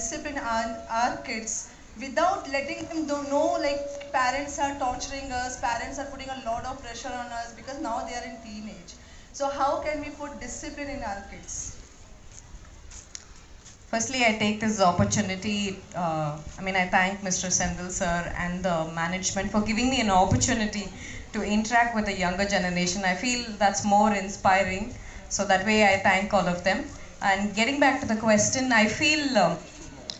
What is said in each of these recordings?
discipline our kids without letting them know like parents are torturing us, parents are putting a lot of pressure on us because now they are in teenage. So how can we put discipline in our kids? Firstly, I take this opportunity, I thank Mr. Sendil sir and the management for giving me an opportunity to interact with the younger generation. I feel that's more inspiring. So that way I thank all of them. And getting back to the question, I feel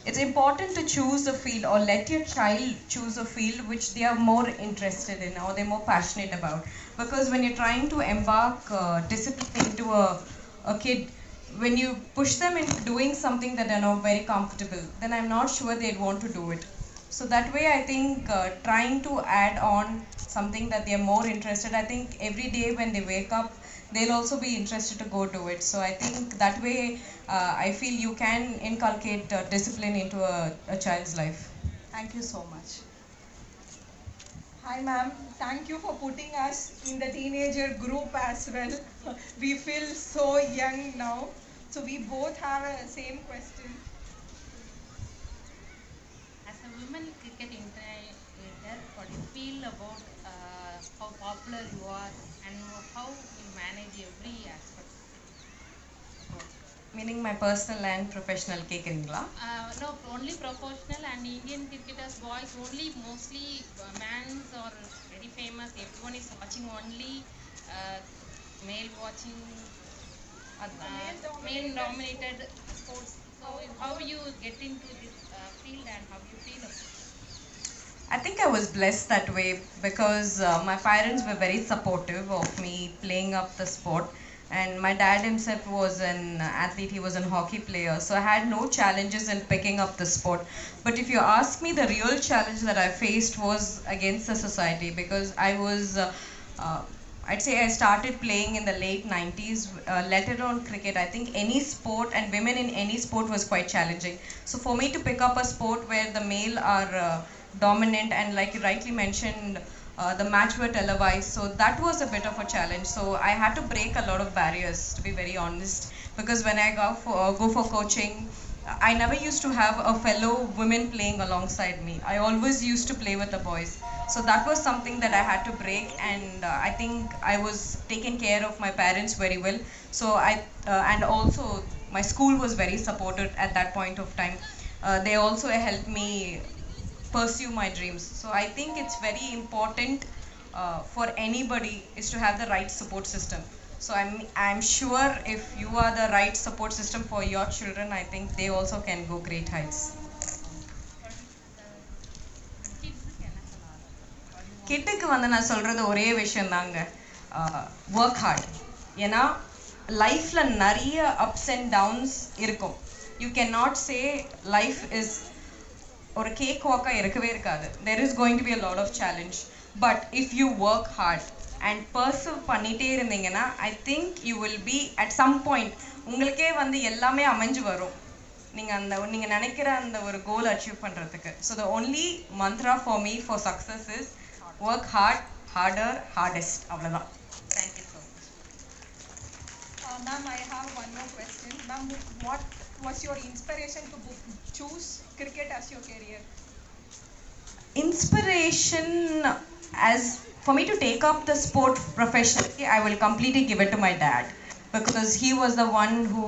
it's important to choose a field or let your child choose a field which they are more interested in or they're more passionate about. Because when you're trying to embark discipline into a kid, when you push them into doing something that they're not very comfortable, then I'm not sure they'd want to do it. So that way I think trying to add on something that they're more interested, I think every day when they wake up, they'll also be interested to go do it. So I think that way I feel you can inculcate discipline into a child's life. Thank you so much. Hi ma'am, thank you for putting us in the teenager group as well. We feel so young now. So we both have a same question. As a women cricket interpreter, what do you feel about how popular you are and how you manage every aspect? Meaning my personal and professional கேக்குறீங்களா? No, only professional and Indian cricketers boys only, mostly men's are very famous. Everyone is watching only male watching male dominated sports. So how you get into this field and how you feel about it? I think I was blessed that way because my parents were very supportive of me playing up the sport. And my dad himself was an athlete, he was a hockey player. So I had no challenges in picking up the sport. But if you ask me, the real challenge that I faced was against the society because I was, I'd say I started playing in the late 90s, let alone cricket. I think any sport and women in any sport was quite challenging. So for me to pick up a sport where the male are dominant and like you rightly mentioned, the match were televised, so that was a bit of a challenge. So I had to break a lot of barriers, to be very honest, because when I go for coaching, I never used to have a fellow woman playing alongside me. I always used to play with the boys. So that was something that I had to break, and I think I was taking care of my parents very well. So and also my school was very supportive at that point of time. They also helped me pursue my dreams. So I think it's very important for anybody is to have the right support system. So I'm sure if you are the right support system for your children, I think they also can go great heights. கிட்டுக்கு வந்து நான் சொல்றது ஒரே விஷயம் தாங்க, work hard. ஏன்னா லைஃப்ல நிறைய ups and downs இருக்கும். You can not say life is or a cakewalk இருக்கவே இருக்காது. There is going to be a lot of challenge, but if you work hard and pursue பண்ணிட்டே இருந்தீங்கன்னா, I think you will be at some point உங்களுக்கே வந்து எல்லாமே அமைஞ்சு வரும். நீங்க நினைக்கிற அந்த ஒரு கோல் அச்சீவ் பண்றதுக்கு. So the only mantra for me for success is work hard, harder, hardest. அவ்வளவுதான். Thank you so much. Ma'am, I have one more question. Ma'am, what was your inspiration to choose cricket as your career? Inspiration, as for me to take up the sport professionally, I will completely give it to my dad because he was the one who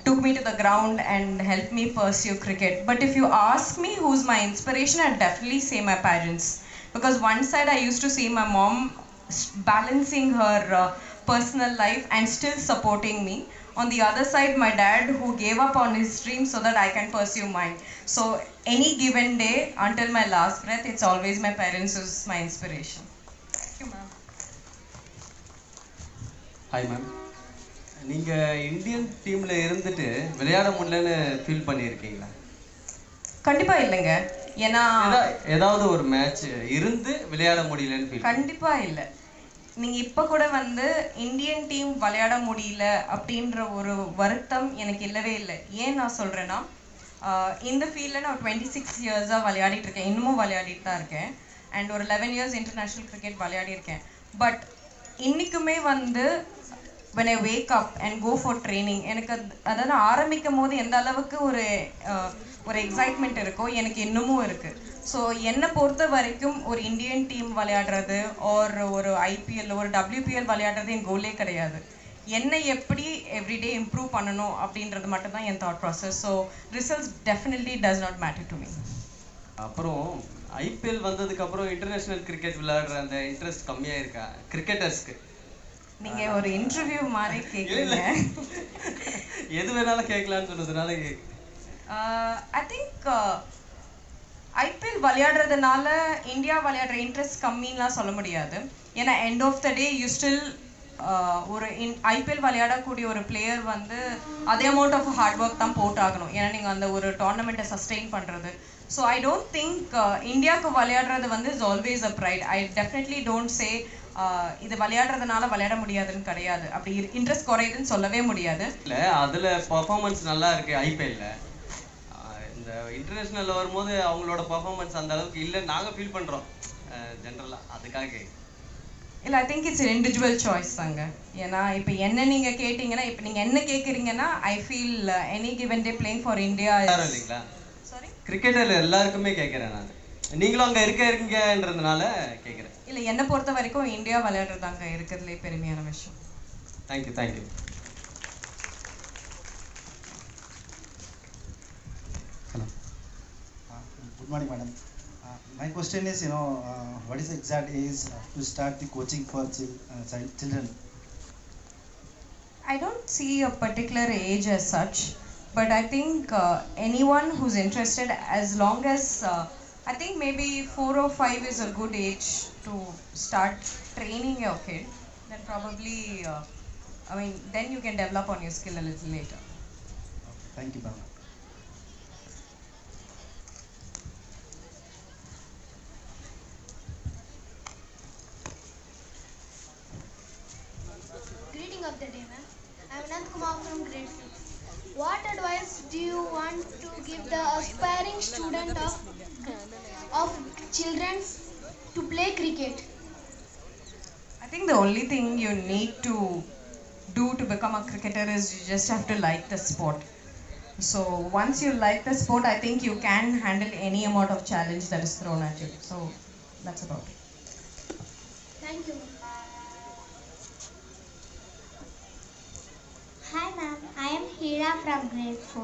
took me to the ground and helped me pursue cricket. But if you ask me who's my inspiration, I'd definitely say my parents, because one side I used to see my mom balancing her personal life and still supporting me. On the other side, my dad who gave up on his dream so that I can pursue mine. So any given day until my last breath, it's always my parents who's my inspiration. Thank you, ma'am. Hi, ma'am. நீங்க Indian டீம்ல இருந்துட்டு விளையாட முடியலன்னு feel பண்ணியிருக்கீங்களா? கண்டிப்பா இல்லைங்க. ஏன்னா ஏதாவது ஒரு மேட்ச் இருந்து விளையாட முடியலன்னு ஃபீல்? கண்டிப்பா இல்லை. நீங்கள் இப்போ கூட வந்து இந்தியன் டீம் விளையாட முடியல அப்படின்ற ஒரு வருத்தம் எனக்கு இல்லவே இல்லை. ஏன் நான் சொல்கிறேன்னா, இந்த ஃபீல்டில் நான் 26 இயர்ஸாக விளையாடிட்டு இருக்கேன், இன்னமும் விளையாடிட்டு தான் இருக்கேன். அண்ட் ஒரு 11 இயர்ஸ் இன்டர்நேஷ்னல் கிரிக்கெட் விளையாடிருக்கேன். பட் இன்றைக்குமே வந்து when I wake up and go for training, எனக்கு அதாவது ஆரம்பிக்கும் போது எந்த அளவுக்கு ஒரு எக்ஸைட்மெண்ட் இருக்கோ எனக்கு இன்னமும் இருக்கு. ஸோ என்னை பொறுத்த வரைக்கும் ஒரு இந்தியன் டீம் விளையாடுறது ஒரு ஐபிஎல் ஒரு டபிள்யூபிஎல் விளையாடுறது என் கோலே கிடையாது. என்னை எப்படி எவ்ரிடே இம்ப்ரூவ் பண்ணணும் அப்படின்றது மட்டும் தான் என் thought process. So results definitely does not matter to me. அப்புறம் ஐபிஎல் வந்ததுக்கப்புறம் இன்டர்நேஷ்னல் கிரிக்கெட் விளையாடுற அந்த இன்ட்ரெஸ்ட் கம்மியாக இருக்கா கிரிக்கெட்டர்ஸ்க்கு? நீங்க ஒரு இன்டர்வியூ மாதிரி கேக்குறீங்க. எது வேணாலும் கேட்கலான்னு சொன்னதுனால ஐ திங்க் ஐபிஎல் விளையாடுறதுனால இந்தியா விளையாடுற இன்ட்ரெஸ்ட் கம்மின்லாம் சொல்ல முடியாது. ஏன்னா end of the day you still ஒரு ஐபிஎல் விளையாடக்கூடிய ஒரு பிளேயர் வந்து அதே அமௌண்ட் ஆஃப் ஹார்ட் ஒர்க் தான் போட்டாகணும். ஏன்னா நீங்கள் அந்த ஒரு டோர்னமெண்ட்டை சஸ்டெயின் பண்ணுறது. ஸோ ஐ டோன்ட் திங்க் இந்தியாவுக்கு விளையாடுறது வந்து is always a fried. I definitely don't say இது விளையாடுறதுனால விளையாட முடியாதுன்னு கிடையாது. அப்படி இன்ட்ரெஸ்ட் குறையுதுன்னு சொல்லவே முடியாது. இல்லை அதில் பர்ஃபார்மன்ஸ் நல்லா இருக்குது ஐபிஎல்ல. இந்த இன்டர்நேஷ்னலில் வரும்போது அவங்களோட பர்ஃபார்மன்ஸ் அந்த அளவுக்கு இல்லைன்னு நாங்கள் ஃபீல் பண்ணுறோம் ஜென்ரலாக. அதுக்காக இல்லை I think it's individual choice தாங்க. ஏன்னா இப்போ என்ன நீங்கள் கேட்டிங்கன்னா இப்போ நீங்கள் என்ன கேட்குறீங்கன்னா I feel any given day playing for India இல்லைங்களா? சாரி கிரிக்கெட்டில் எல்லாருக்குமே கேட்குறேன் நான். நீங்களும் அங்கே இருக்கீங்கன்றதுனால கேட்குறேன். இல்லை என்னை பொறுத்த வரைக்கும் இந்தியா விளையாடுறது அங்கே இருக்கிறதுலே பெருமையான விஷயம். Thank you thank you. Hello. Good morning, madam. My question is, what is the exact age to start the coaching for children? I don't see a particular age as such, but I think anyone who's interested, as long as I think maybe 4 or 5 is a good age to start training your kid. Then probably, then you can develop on your skill a little later. Thank you, ma'am. Greeting of the day, ma'am. I am Anand Kumar from grade 6. What advice do you want to give the aspiring student of children to play cricket? I think the only thing you need to do to become a cricketer is you just have to like the sport. So once you like the sport, I think you can handle any amount of challenge that is thrown at you. So that's about it. Thank you. Hi ma'am, I am Hira from grade 4.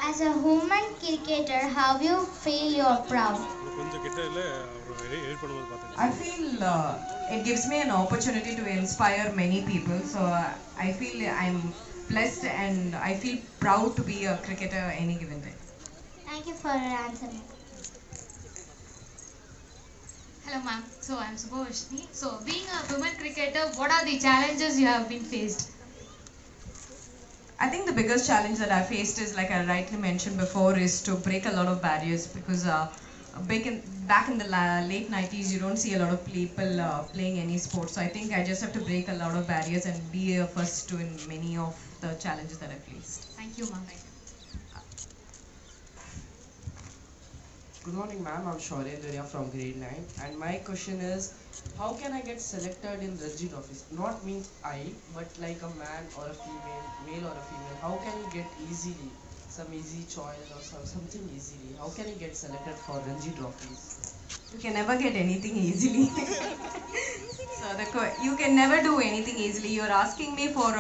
As a woman cricketer, how you feel you're proud? I feel it gives me an opportunity to inspire many people. So I feel I'm blessed and I feel proud to be a cricketer any given day. Thank you for your answer. Hello ma'am, so I'm Subhavashni. So being a woman cricketer, what are the challenges you have been faced? I think the biggest challenge that I faced is, like I rightly mentioned before, is to break a lot of barriers, because back in the late 90s, you don't see a lot of people playing any sport. So I think I just have to break a lot of barriers and be a first to in many of the challenges that I faced. Thank you ma'am. Good morning ma'am, I'm Shaurendra from grade 9 and my question is, how can I get selected in Ranji trophies? Not means I, but like a man or a female, male or a female. How can you get easily some easy choice or something easily? How can you get selected for Ranji trophies? You can never get anything easily. So you can never do anything easily. You're asking me for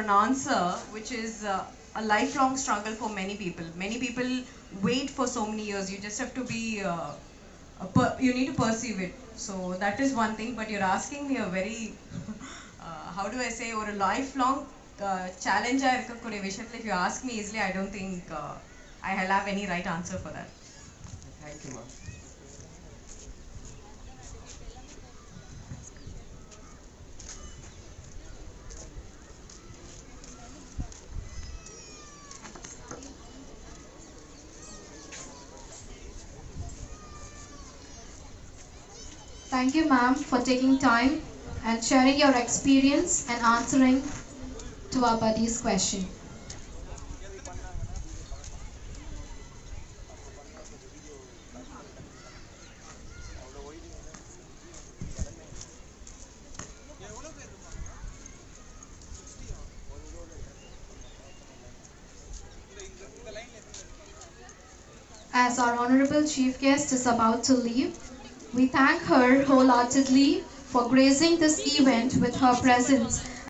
an answer which is a lifelong struggle for many people. Many people wait for so many years. You just have to be you need to perceive it. So that is one thing, but you're asking me a very how do I say, or a lifelong challenge. If you ask me easily, I don't think I'll have any right answer for that. Thank you ma'am. Thank you ma'am for taking time and sharing your experience and answering to our buddy's question. as our honorable chief guest is about to leave, we thank her wholeheartedly for gracing this event with her presence